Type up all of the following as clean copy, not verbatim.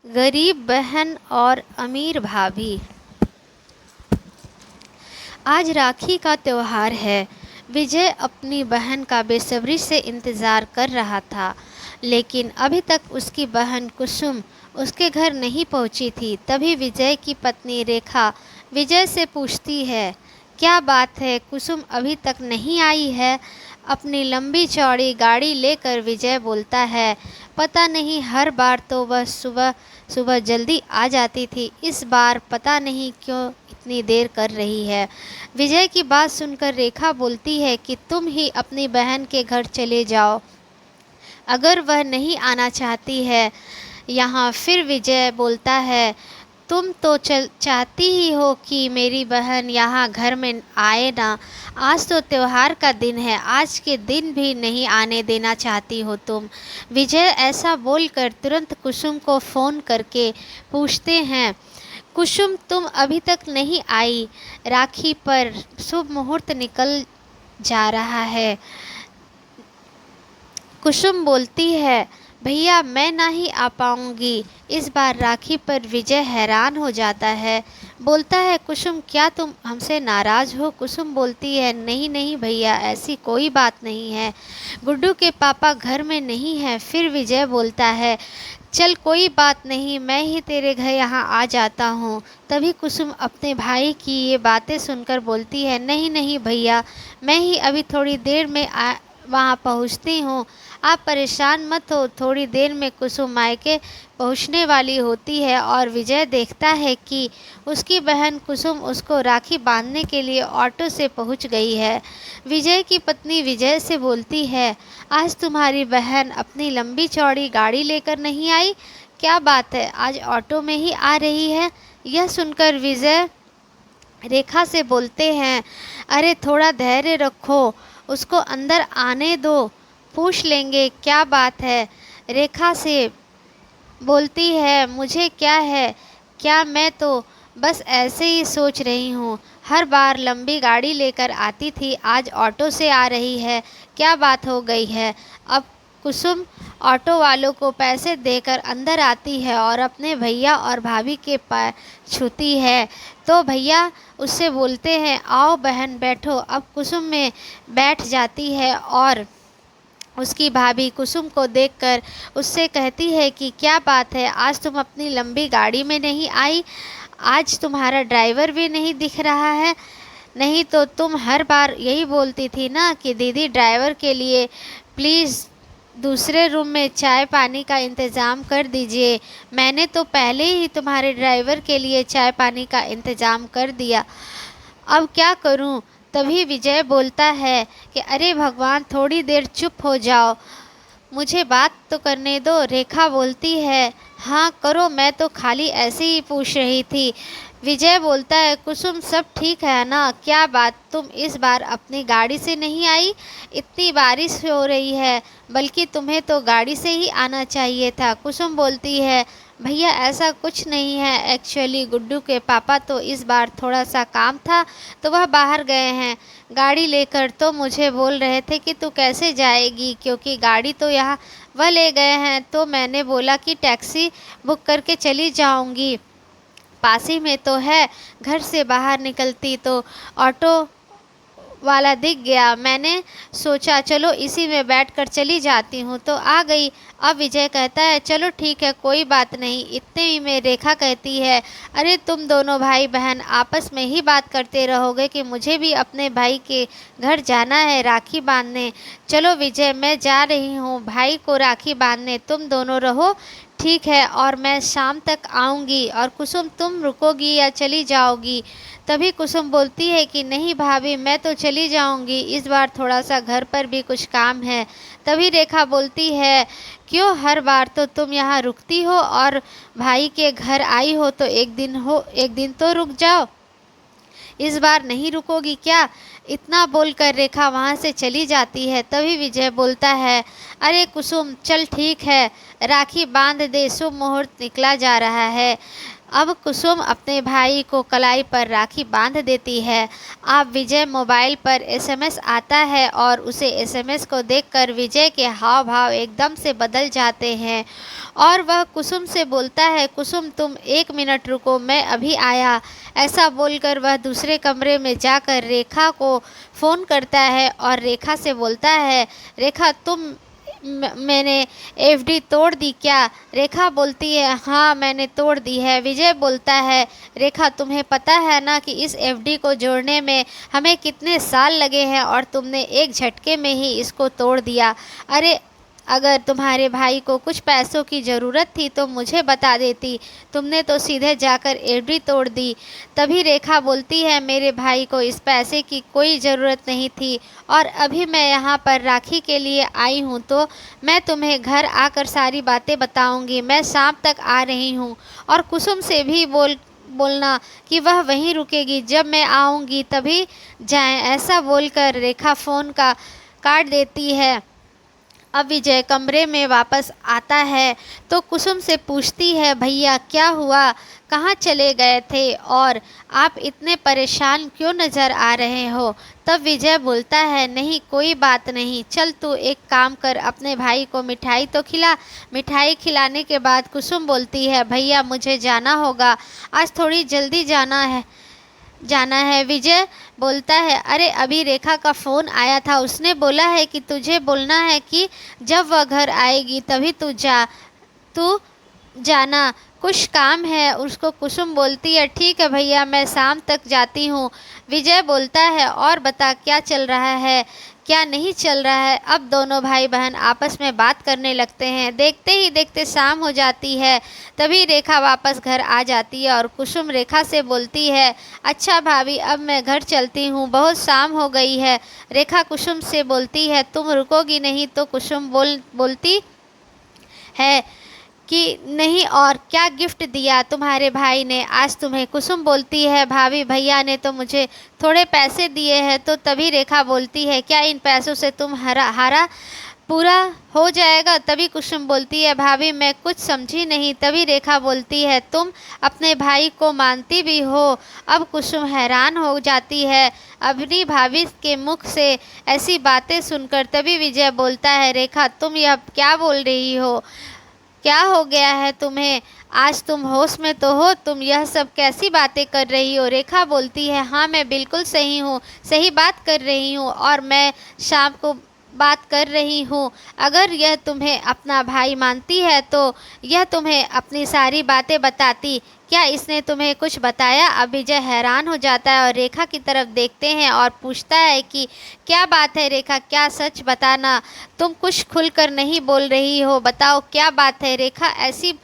गरीब बहन और अमीर भाभी। आज राखी का त्योहार है। विजय अपनी बहन का बेसब्री से इंतज़ार कर रहा था, लेकिन अभी तक उसकी बहन कुसुम उसके घर नहीं पहुंची थी। तभी विजय की पत्नी रेखा विजय से पूछती है, क्या बात है, कुसुम अभी तक नहीं आई है? अपनी लंबी चौड़ी गाड़ी लेकर विजय बोलता है, पता नहीं, हर बार तो वह सुबह सुबह जल्दी आ जाती थी, इस बार पता नहीं क्यों इतनी देर कर रही है। विजय की बात सुनकर रेखा बोलती है कि तुम ही अपनी बहन के घर चले जाओ, अगर वह नहीं आना चाहती है यहाँ। फिर विजय बोलता है, तुम तो चाहती ही हो कि मेरी बहन यहाँ घर में आए ना। आज तो त्योहार का दिन है, आज के दिन भी नहीं आने देना चाहती हो तुम। विजय ऐसा बोलकर तुरंत कुसुम को फ़ोन करके पूछते हैं, कुसुम तुम अभी तक नहीं आई, राखी पर शुभ मुहूर्त निकल जा रहा है। कुसुम बोलती है, भैया मैं ना ही आ पाऊँगी इस बार राखी पर। विजय हैरान हो जाता है, बोलता है, कुसुम क्या तुम हमसे नाराज़ हो? कुसुम बोलती है, नहीं नहीं भैया, ऐसी कोई बात नहीं है, गुड्डू के पापा घर में नहीं हैं। फिर विजय बोलता है, चल कोई बात नहीं, मैं ही तेरे घर यहाँ आ जाता हूँ। तभी कुसुम अपने भाई की ये बातें सुनकर बोलती है, नहीं नहीं भैया, मैं ही अभी थोड़ी देर में वहाँ पहुँचती हूँ, आप परेशान मत हो। थोड़ी देर में कुसुम मायके पहुँचने वाली होती है और विजय देखता है कि उसकी बहन कुसुम उसको राखी बांधने के लिए ऑटो से पहुँच गई है। विजय की पत्नी विजय से बोलती है, आज तुम्हारी बहन अपनी लंबी चौड़ी गाड़ी लेकर नहीं आई? क्या बात है, आज ऑटो में ही आ रही है? यह सुनकर विजय रेखा से बोलते हैं, अरे थोड़ा धैर्य रखो, उसको अंदर आने दो, पूछ लेंगे क्या बात है। रेखा से बोलती है, मुझे क्या है, क्या मैं तो बस ऐसे ही सोच रही हूँ, हर बार लंबी गाड़ी लेकर आती थी, आज ऑटो से आ रही है, क्या बात हो गई है? अब कुसुम ऑटो वालों को पैसे देकर अंदर आती है और अपने भैया और भाभी के पैर छूती है। तो भैया उससे बोलते हैं, आओ बहन बैठो। अब कुसुम में बैठ जाती है और उसकी भाभी कुसुम को देखकर उससे कहती है कि क्या बात है, आज तुम अपनी लंबी गाड़ी में नहीं आई? आज तुम्हारा ड्राइवर भी नहीं दिख रहा है। नहीं तो तुम हर बार यही बोलती थी ना कि दीदी ड्राइवर के लिए प्लीज़ दूसरे रूम में चाय पानी का इंतज़ाम कर दीजिए। मैंने तो पहले ही तुम्हारे ड्राइवर के लिए चाय पानी का इंतज़ाम कर दिया, अब क्या करूं? तभी विजय बोलता है कि अरे भगवान, थोड़ी देर चुप हो जाओ, मुझे बात तो करने दो। रेखा बोलती है, हाँ करो, मैं तो खाली ऐसे ही पूछ रही थी। विजय बोलता है, कुसुम सब ठीक है ना? क्या बात, तुम इस बार अपनी गाड़ी से नहीं आई? इतनी बारिश हो रही है, बल्कि तुम्हें तो गाड़ी से ही आना चाहिए था। कुसुम बोलती है, भैया ऐसा कुछ नहीं है, एक्चुअली गुड्डू के पापा तो इस बार थोड़ा सा काम था तो वह बाहर गए हैं गाड़ी लेकर। तो मुझे बोल रहे थे कि तू कैसे जाएगी, क्योंकि गाड़ी तो यहाँ वह ले गए हैं, तो मैंने बोला कि टैक्सी बुक करके चली जाऊंगी, पास ही में तो है। घर से बाहर निकलती तो ऑटो वाला दिख गया, मैंने सोचा चलो इसी में बैठकर चली जाती हूँ, तो आ गई। अब विजय कहता है, चलो ठीक है, कोई बात नहीं। इतने ही में रेखा कहती है, अरे तुम दोनों भाई बहन आपस में ही बात करते रहोगे कि मुझे भी अपने भाई के घर जाना है राखी बांधने। चलो विजय, मैं जा रही हूँ भाई को राखी बांधने, तुम दोनों रहो, ठीक है, और मैं शाम तक आऊँगी। और कुसुम तुम रुकोगी या चली जाओगी? तभी कुसुम बोलती है कि नहीं भाभी, मैं तो चली जाऊंगी, इस बार थोड़ा सा घर पर भी कुछ काम है। तभी रेखा बोलती है, क्यों, हर बार तो तुम यहाँ रुकती हो और भाई के घर आई हो तो एक दिन तो रुक जाओ, इस बार नहीं रुकोगी क्या? इतना बोलकर रेखा वहाँ से चली जाती है। तभी विजय बोलता है, अरे कुसुम चल ठीक है, राखी बांध दे, शुभ मुहूर्त निकला जा रहा है। अब कुसुम अपने भाई को कलाई पर राखी बांध देती है। अब विजय मोबाइल पर एसएमएस आता है और उसे एसएमएस को देखकर विजय के हाव भाव एकदम से बदल जाते हैं और वह कुसुम से बोलता है, कुसुम तुम 1 मिनट रुको, मैं अभी आया। ऐसा बोलकर वह दूसरे कमरे में जाकर रेखा को फ़ोन करता है और रेखा से बोलता है, रेखा मैंने एफडी तोड़ दी क्या? रेखा बोलती है, हाँ मैंने तोड़ दी है। विजय बोलता है, रेखा तुम्हें पता है ना कि इस एफडी को जोड़ने में हमें कितने साल लगे हैं और तुमने एक झटके में ही इसको तोड़ दिया। अरे अगर तुम्हारे भाई को कुछ पैसों की ज़रूरत थी तो मुझे बता देती, तुमने तो सीधे जाकर एफडी तोड़ दी। तभी रेखा बोलती है, मेरे भाई को इस पैसे की कोई ज़रूरत नहीं थी और अभी मैं यहाँ पर राखी के लिए आई हूँ, तो मैं तुम्हें घर आकर सारी बातें बताऊँगी। मैं शाम तक आ रही हूँ और कुसुम से भी बोलना कि वह वहीं रुकेगी, जब मैं आऊँगी तभी जाएं। ऐसा बोलकर रेखा फ़ोन का काट देती है। अब विजय कमरे में वापस आता है तो कुसुम से पूछती है, भैया क्या हुआ, कहाँ चले गए थे और आप इतने परेशान क्यों नज़र आ रहे हो? तब विजय बोलता है, नहीं कोई बात नहीं, चल तू एक काम कर, अपने भाई को मिठाई तो खिला। मिठाई खिलाने के बाद कुसुम बोलती है, भैया मुझे जाना होगा, आज थोड़ी जल्दी जाना है। विजय बोलता है, अरे अभी रेखा का फ़ोन आया था, उसने बोला है कि तुझे बोलना है कि जब वह घर आएगी तभी तू जाना, कुछ काम है उसको। कुसुम बोलती है, ठीक है भैया मैं शाम तक जाती हूँ। विजय बोलता है, और बता क्या चल रहा है क्या नहीं चल रहा है। अब दोनों भाई बहन आपस में बात करने लगते हैं। देखते ही देखते शाम हो जाती है। तभी रेखा वापस घर आ जाती है और कुसुम रेखा से बोलती है, अच्छा भाभी अब मैं घर चलती हूँ, बहुत शाम हो गई है। रेखा कुसुम से बोलती है, तुम रुकोगी नहीं? तो कुसुम बोलती है कि नहीं, और क्या गिफ्ट दिया तुम्हारे भाई ने आज तुम्हें? कुसुम बोलती है, भाभी भैया ने तो मुझे थोड़े पैसे दिए हैं। तो तभी रेखा बोलती है, क्या इन पैसों से तुम हारा पूरा हो जाएगा? तभी कुसुम बोलती है, भाभी मैं कुछ समझी नहीं। तभी रेखा बोलती है, तुम अपने भाई को मानती भी हो? अब कुसुम हैरान हो जाती है अपनी भाभी के मुख से ऐसी बातें सुनकर। तभी विजय बोलता है, रेखा तुम यह क्या बोल रही हो, क्या हो गया है तुम्हें? आज तुम होश में तो हो, तुम यह सब कैसी बातें कर रही हो? रेखा बोलती है, हाँ मैं बिल्कुल सही हूँ, सही बात कर रही हूँ और मैं शाम को बात कर रही हूँ। अगर यह तुम्हें अपना भाई मानती है तो यह तुम्हें अपनी सारी बातें बताती। क्या इसने तुम्हें कुछ बताया? अब विजय हैरान हो जाता है और रेखा की तरफ देखते हैं और पूछता है कि क्या बात है रेखा, क्या सच बताना, तुम कुछ खुलकर नहीं बोल रही हो, बताओ क्या बात है? रेखा ऐसी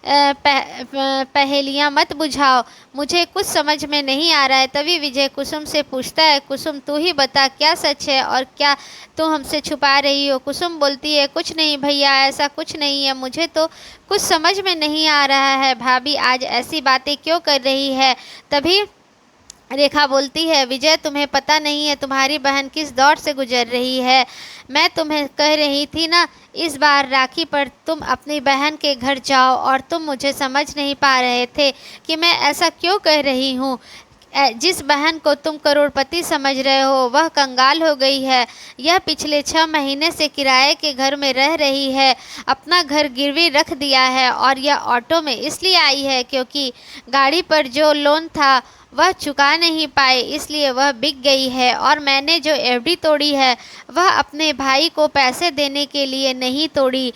पहेलियाँ मत बुझाओ, मुझे कुछ समझ में नहीं आ रहा है। तभी विजय कुसुम से पूछता है, कुसुम तू ही बता क्या सच है और क्या तुम हमसे छुपा रही हो? कुसुम बोलती है, कुछ नहीं भैया, ऐसा कुछ नहीं है, मुझे तो कुछ समझ में नहीं आ रहा है। भाभी आज ऐसी बातें क्यों कर रही है? तभी रेखा बोलती है, विजय तुम्हें पता नहीं है तुम्हारी बहन किस दौर से गुजर रही है। मैं तुम्हें कह रही थी ना, इस बार राखी पर तुम अपनी बहन के घर जाओ, और तुम मुझे समझ नहीं पा रहे थे कि मैं ऐसा क्यों कह रही हूँ। जिस बहन को तुम करोड़पति समझ रहे हो वह कंगाल हो गई है। यह पिछले 6 महीने से किराए के घर में रह रही है, अपना घर गिरवी रख दिया है और यह ऑटो में इसलिए आई है क्योंकि गाड़ी पर जो लोन था वह चुका नहीं पाए, इसलिए वह बिक गई है। और मैंने जो एफडी तोड़ी है वह अपने भाई को पैसे देने के लिए नहीं तोड़ी।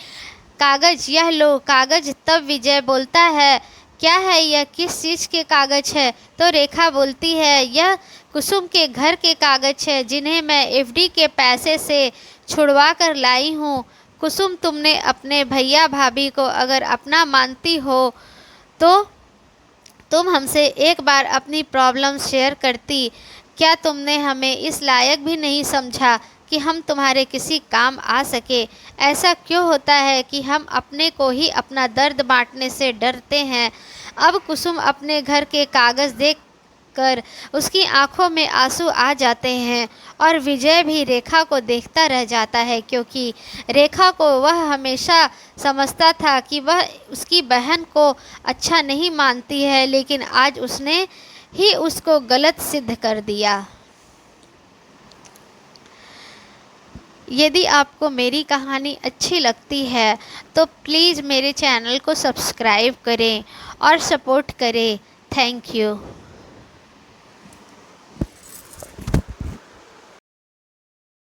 कागज़ यह लो कागज़। तब विजय बोलता है, क्या है यह, किस चीज़ के कागज़ है? तो रेखा बोलती है, यह कुसुम के घर के कागज़ है जिन्हें मैं एफडी के पैसे से छुड़वा कर लाई हूँ। कुसुम तुमने अपने भैया भाभी को अगर अपना मानती हो तो तुम हमसे एक बार अपनी प्रॉब्लम शेयर करती। क्या तुमने हमें इस लायक भी नहीं समझा कि हम तुम्हारे किसी काम आ सके? ऐसा क्यों होता है कि हम अपने को ही अपना दर्द बांटने से डरते हैं? अब कुसुम अपने घर के कागज़ कर उसकी आंखों में आंसू आ जाते हैं और विजय भी रेखा को देखता रह जाता है, क्योंकि रेखा को वह हमेशा समझता था कि वह उसकी बहन को अच्छा नहीं मानती है, लेकिन आज उसने ही उसको गलत सिद्ध कर दिया। यदि आपको मेरी कहानी अच्छी लगती है तो प्लीज़ मेरे चैनल को सब्सक्राइब करें और सपोर्ट करें। Thank you.